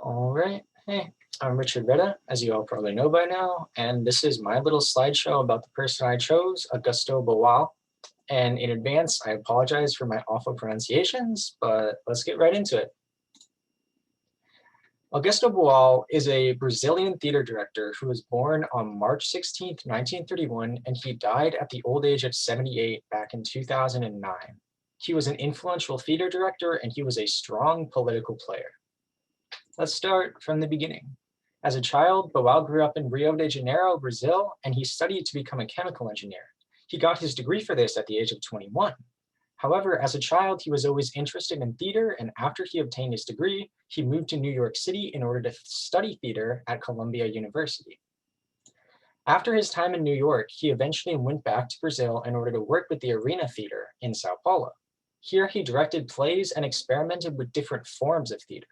All right. Hey, I'm Richard Retta, as you all probably know by now, and this is my little slideshow about the person I chose, Augusto Boal. And in advance, I apologize for my awful pronunciations, but let's get right into it. Augusto Boal is a Brazilian theater director who was born on March 16th, 1931, and he died at the old age of 78 back in 2009. He was an influential theater director, and he was a strong political player. Let's start from the beginning. As a child, Boal grew up in Rio de Janeiro, Brazil, and he studied to become a chemical engineer. He got his degree for this at the age of 21. However, as a child, he was always interested in theater, and after he obtained his degree, he moved to New York City in order to study theater at Columbia University. After his time in New York, he eventually went back to Brazil in order to work with the Arena Theater in Sao Paulo. Here, he directed plays and experimented with different forms of theater.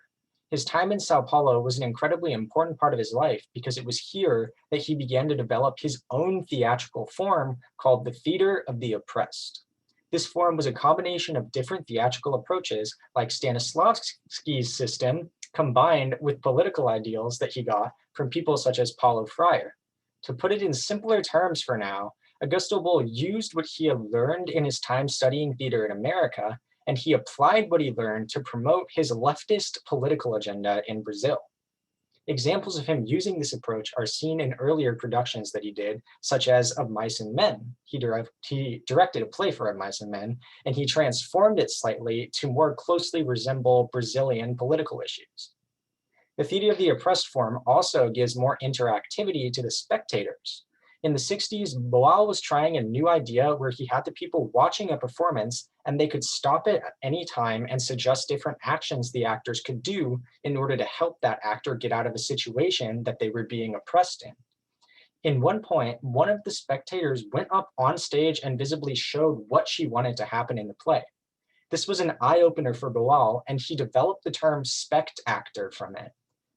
His time in Sao Paulo was an incredibly important part of his life because it was here that he began to develop his own theatrical form called the Theater of the Oppressed. This form was a combination of different theatrical approaches like Stanislavski's system combined with political ideals that he got from people such as Paulo Freire. To put it in simpler terms for now, Augusto Boal used what he had learned in his time studying theater in America, and he applied what he learned to promote his leftist political agenda in Brazil. Examples of him using this approach are seen in earlier productions that he did, such as Of Mice and Men. He directed a play for Of Mice and Men, and he transformed it slightly to more closely resemble Brazilian political issues. The Theater of the Oppressed form also gives more interactivity to the spectators. In the 60s, Boal was trying a new idea where he had the people watching a performance and they could stop it at any time and suggest different actions the actors could do in order to help that actor get out of a situation that they were being oppressed in. In one point, one of the spectators went up on stage and visibly showed what she wanted to happen in the play. This was an eye-opener for Boal, and he developed the term spect actor from it.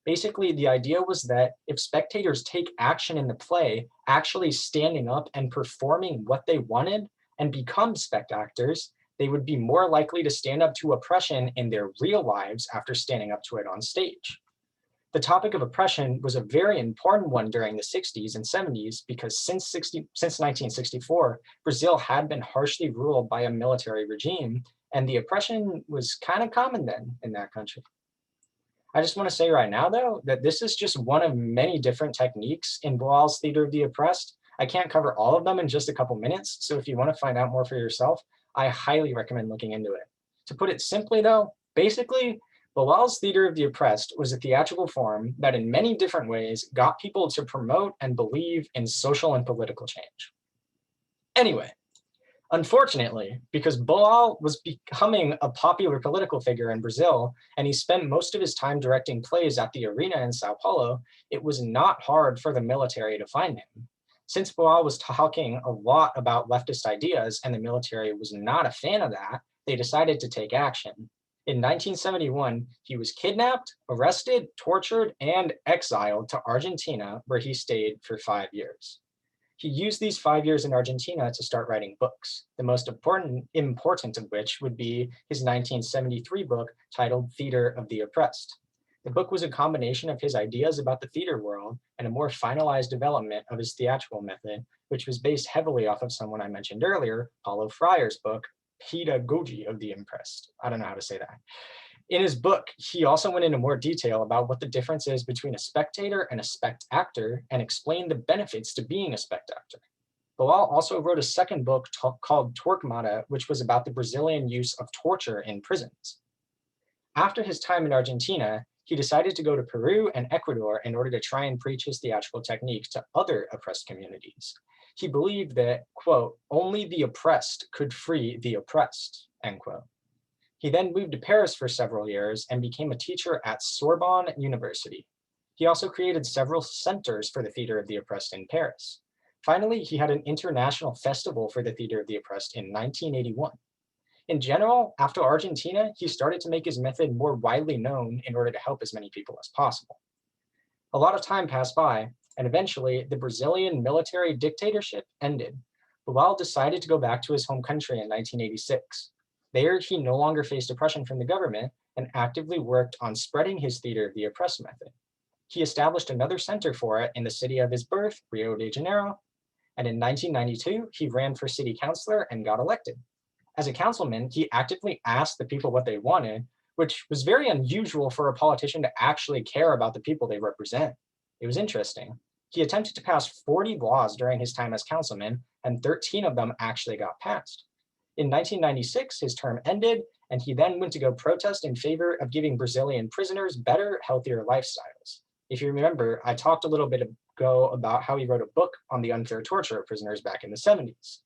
Basically, the idea was that if spectators take action in the play, actually standing up and performing what they wanted and become spect actors, they would be more likely to stand up to oppression in their real lives after standing up to it on stage. The topic of oppression was a very important one during the 60s and 70s because since 1964, Brazil had been harshly ruled by a military regime, and the oppression was kind of common then in that country. I just want to say right now, though, that this is just one of many different techniques in Boal's Theater of the Oppressed. I can't cover all of them in just a couple minutes, so if you want to find out more for yourself, I highly recommend looking into it. To put it simply, though, basically, Boal's Theater of the Oppressed was a theatrical form that in many different ways got people to promote and believe in social and political change. Anyway, unfortunately, because Boal was becoming a popular political figure in Brazil, and he spent most of his time directing plays at the Arena in Sao Paulo, it was not hard for the military to find him. Since Boal was talking a lot about leftist ideas and the military was not a fan of that, they decided to take action. In 1971, he was kidnapped, arrested, tortured, and exiled to Argentina, where he stayed for 5 years. He used these 5 years in Argentina to start writing books, the most important of which would be his 1973 book titled Theater of the Oppressed. The book was a combination of his ideas about the theater world and a more finalized development of his theatrical method, which was based heavily off of someone I mentioned earlier, Paulo Freire's book, Pedagogy of the Oppressed. I don't know how to say that. In his book, he also went into more detail about what the difference is between a spectator and a spect actor and explained the benefits to being a spect actor. Boal also wrote a second book called Torquemada, which was about the Brazilian use of torture in prisons. After his time in Argentina, he decided to go to Peru and Ecuador in order to try and preach his theatrical technique to other oppressed communities. He believed that, quote, only the oppressed could free the oppressed, end quote. He then moved to Paris for several years and became a teacher at Sorbonne University. He also created several centers for the Theater of the Oppressed in Paris. Finally, he had an international festival for the Theater of the Oppressed in 1981. In general, after Argentina, he started to make his method more widely known in order to help as many people as possible. A lot of time passed by, and eventually the Brazilian military dictatorship ended. Boal decided to go back to his home country in 1986. There, he no longer faced oppression from the government, and actively worked on spreading his theater of the oppressed method. He established another center for it in the city of his birth, Rio de Janeiro, and in 1992, he ran for city councilor and got elected. As a councilman, he actively asked the people what they wanted, which was very unusual for a politician to actually care about the people they represent. It was interesting. He attempted to pass 40 laws during his time as councilman, and 13 of them actually got passed. In 1996, his term ended, and he then went to go protest in favor of giving Brazilian prisoners better, healthier lifestyles. If you remember, I talked a little bit ago about how he wrote a book on the unfair torture of prisoners back in the 70s.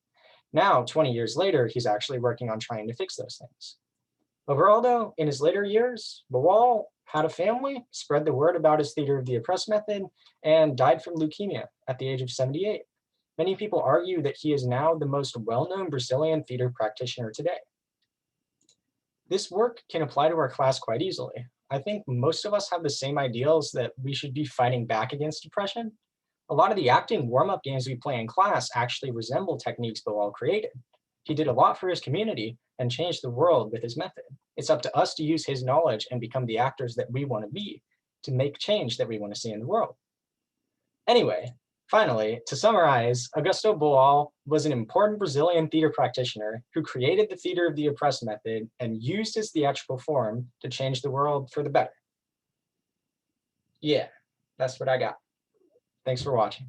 Now, 20 years later, he's actually working on trying to fix those things. Overall, though, in his later years, boal had a family, spread the word about his theater of the oppressed method, and died from leukemia at the age of 78. Many people argue that he is now the most well-known Brazilian theater practitioner today. This work can apply to our class quite easily. I think most of us have the same ideals that we should be fighting back against depression. A lot of the acting warm-up games we play in class actually resemble techniques boal created. He did a lot for his community and changed the world with his method. It's up to us to use his knowledge and become the actors that we want to be to make change that we want to see in the world. Anyway, finally, to summarize, Augusto Boal was an important Brazilian theater practitioner who created the theater of the oppressed method and used his theatrical form to change the world for the better. Yeah, that's what I got. Thanks for watching.